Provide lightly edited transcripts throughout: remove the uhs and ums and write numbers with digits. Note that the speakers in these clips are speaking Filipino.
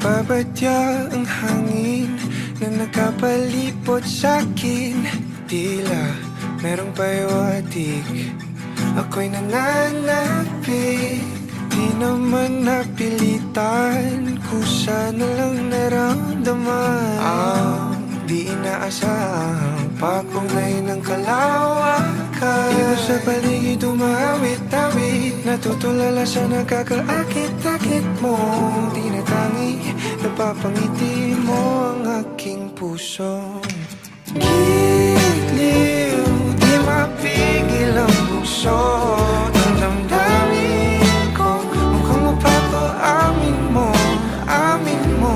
Nagbabadya ang hangin na nakapalipot sa'kin. Tila merong pahiwatig, ako'y nananapig. Di naman napilitan, kusa na lang naramdaman ang di inaasahang papunay ng kalawakan. Iba sa paligid umawit-awit, natutulala sa nakakaakit-akit mo. Tinatangi, napapangiti mo ang aking puso. Giliw, di mapigil ang puso. Ang damdamin ko, mukhang mapapaamin mo, amin mo.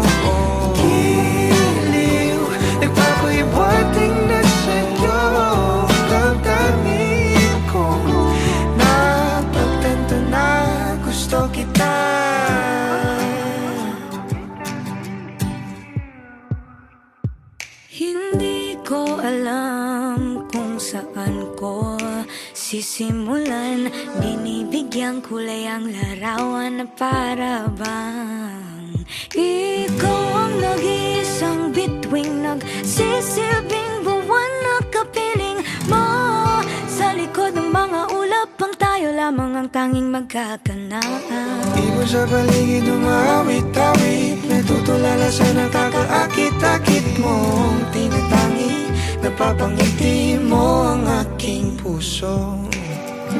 Giliw, nagpapahiwatig na sa'yo. Damdamin ko, napagtanto na gusto kita. Hindi ko alam kung saan ko sisimulan. Binibigyan kulay ang larawan na para bang ikaw ang nag-iisang bituing, nagsisilbing buwan na kapiling mo. Sa likod ng mga ulap, ang tayo lamang ang tanging magkakanaan. Iba sa paligid umawit-awit, natutulala sa nakakaakit-akit mo. Tinatangi, napapangiti mo ang aking puso.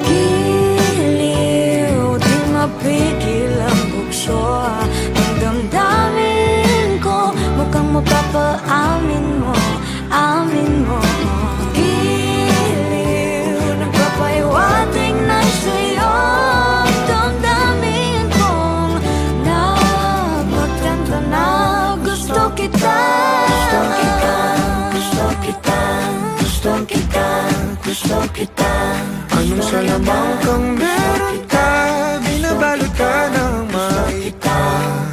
Giliw, di mapigil ang bukso. Ang damdamin ko, mukhang mapapaamin mo, amin mo. Giliw, nagpapahiwatig na sa'yo. Ang damdamin kong napagtanto na gusto kita. Gusto kita, gusto kita, gusto kita. Anong salamang kang meron ka, binabalot ka ng maita.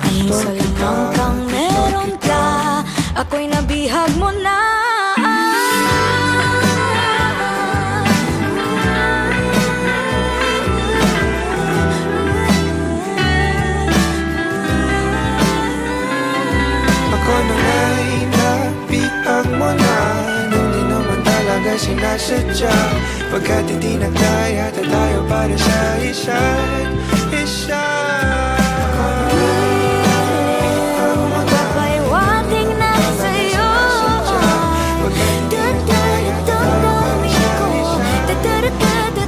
Anong salamang kang meron ka, ako'y nabihag mo na. Ako na nga'y nabihag mo na, nang di naman talaga sinasadya. Pagkat hindi nagkaya tayo para sa isa't isa. Magpapahiwatig na sa'yo.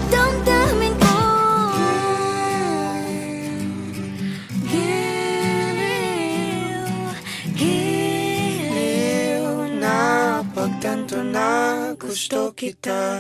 Damdamin ko, Giliw, giliw. Napagtanto na gusto kita.